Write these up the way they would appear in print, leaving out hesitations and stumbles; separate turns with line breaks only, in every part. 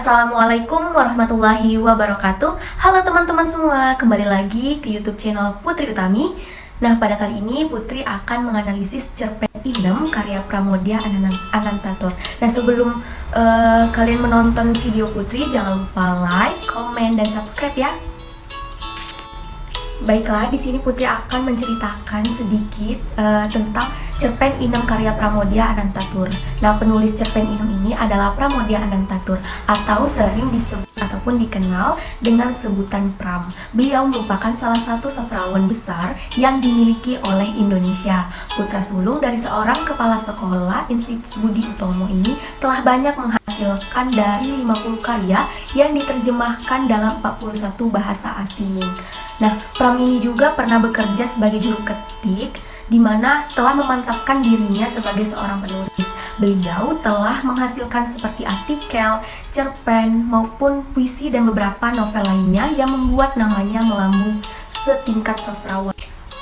Assalamualaikum warahmatullahi wabarakatuh. Halo teman-teman semua, kembali lagi ke YouTube channel Putri Utami. Nah, pada kali ini Putri akan menganalisis cerpen Inem karya Pramoedya Anantatur. Nah, sebelum kalian menonton video Putri, jangan lupa like, komen, dan subscribe ya. Baiklah, di sini Putri akan menceritakan sedikit tentang cerpen Inem karya Pramoedya Anantatur. Nah, penulis cerpen Inem ini adalah Pramoedya Anantatur atau sering disebut ataupun dikenal dengan sebutan Pram. Beliau merupakan salah satu sastrawan besar yang dimiliki oleh Indonesia. Putra sulung dari seorang kepala sekolah Institut Budi Utomo ini telah banyak menghasilkan dari 50 karya yang diterjemahkan dalam 41 bahasa asing. Nah, Pram ini juga pernah bekerja sebagai juru ketik, di mana telah memantapkan dirinya sebagai seorang penulis. Beliau telah menghasilkan seperti artikel, cerpen, maupun puisi dan beberapa novel lainnya yang membuat namanya melambung setingkat sastrawan.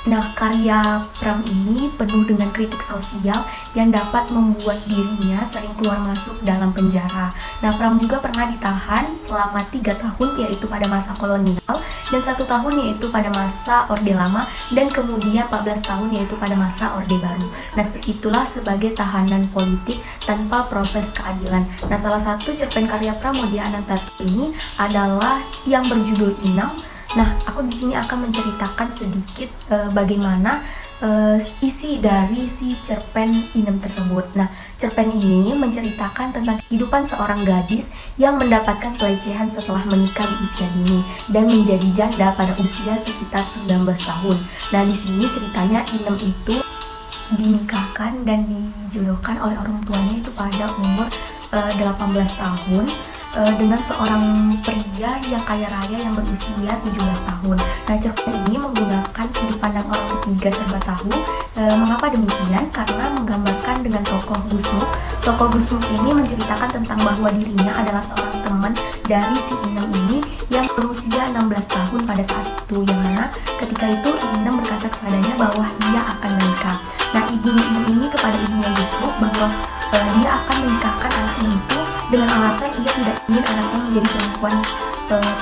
Nah, karya Pram ini penuh dengan kritik sosial yang dapat membuat dirinya sering keluar masuk dalam penjara. Nah, Pram juga pernah ditahan selama 3 tahun, yaitu pada masa kolonial, dan 1 tahun yaitu pada masa Orde Lama, dan kemudian 14 tahun yaitu pada masa Orde Baru. Nah, itulah sebagai tahanan politik tanpa proses keadilan. Nah, salah satu cerpen karya Pramoedya Anantatur ini adalah yang berjudul Inem. Nah, aku di sini akan menceritakan sedikit bagaimana isi dari si cerpen Inem tersebut. Nah, cerpen ini menceritakan tentang kehidupan seorang gadis yang mendapatkan pelecehan setelah menikah di usia dini dan menjadi janda pada usia sekitar 19 tahun. Nah, di sini ceritanya Inem itu dinikahkan dan dijodohkan oleh orang tuanya itu pada umur 18 tahun dengan seorang pria yang kaya raya yang berusia 17 tahun. Nah, cerpen ini menggunakan sudut pandang orang ketiga serba tahu. Mengapa demikian? Karena menggambarkan dengan tokoh Gusmuk. Tokoh Gusmuk ini menceritakan tentang bahwa dirinya adalah seorang teman dari si Inem ini yang berusia 16 tahun pada saat itu, yang mana ketika itu Inem berkata kepadanya bahwa ia akan menikah. Nah, ibunya Inem ini kepada ibunya Gusmuk bahwa dia akan menikahkan anaknya itu dengan alasan ia tidak ingin anaknya menjadi perempuan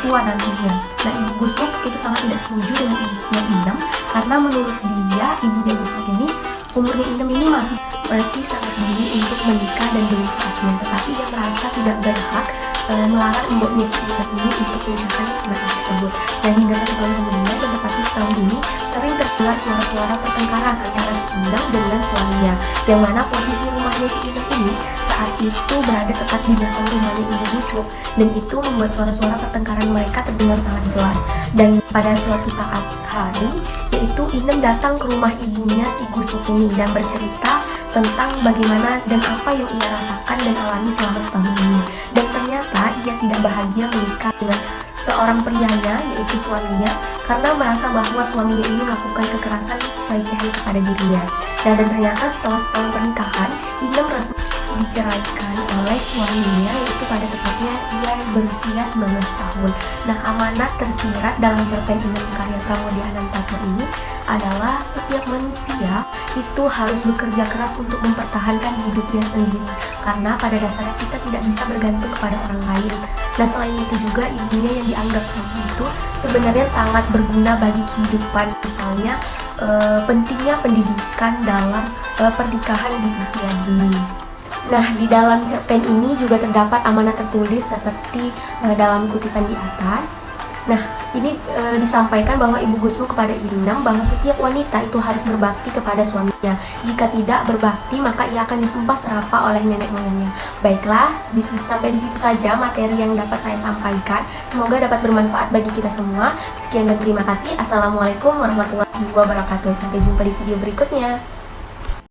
tua nantinya. Nah, ibu Gusmuk itu sangat tidak setuju dengan ibunya Inem karena menurut dia, ibunya Gusmuk ini umurnya Inem ini masih sangat dini untuk menikah dan belum saatnya. Tetapi dia merasa tidak berhak melarang ibunya si Inem ini untuk menikahkan anak tersebut. Dan hingga 1 tahun kemudian, dan tepatnya setahun ini, sering terdengar suara-suara pertengkaran antara si Inem dengan suaminya, yang mana posisi rumahnya si Inem ini saat itu berada tepat di belakang rumahnya ibu Gusmuk, dan itu membuat suara-suara pertengkaran mereka terdengar sangat jelas. Dan pada suatu saat hari, yaitu Inem datang ke rumah ibunya si Gusmuk ini dan bercerita tentang bagaimana dan apa yang ia rasakan dan alami selama setahun ini. Dan ternyata ia tidak bahagia menikah dengan seorang prianya, yaitu suaminya, karena merasa bahwa suaminya ini melakukan kekerasan pelecehan kepada dirinya. Nah, dan ternyata setelah setahun pernikahan, Inem resmi diceraikan oleh suaminya, yaitu pada tepatnya ia berusia 19 tahun. Nah, amanat tersirat dalam cerpen Inem karya Pramoedya Anantatur ini adalah setiap manusia itu harus bekerja keras untuk mempertahankan hidupnya sendiri, karena pada dasarnya kita tidak bisa bergantung kepada orang lain. Nah, selain itu juga ibunya yang dianggap tabu itu sebenarnya sangat berguna bagi kehidupan, misalnya pentingnya pendidikan dalam pernikahan di usia dini. Nah, di dalam cerpen ini juga terdapat amanat tertulis seperti dalam kutipan di atas. Nah, ini disampaikan bahwa ibu Gusmuk kepada Inem bahwa setiap wanita itu harus berbakti kepada suaminya. Jika tidak berbakti, maka ia akan disumpah serapah oleh nenek moyangnya. Baiklah, sampai di situ saja materi yang dapat saya sampaikan. Semoga dapat bermanfaat bagi kita semua. Sekian dan terima kasih. Assalamualaikum warahmatullahi wabarakatuh. Sampai jumpa di video berikutnya.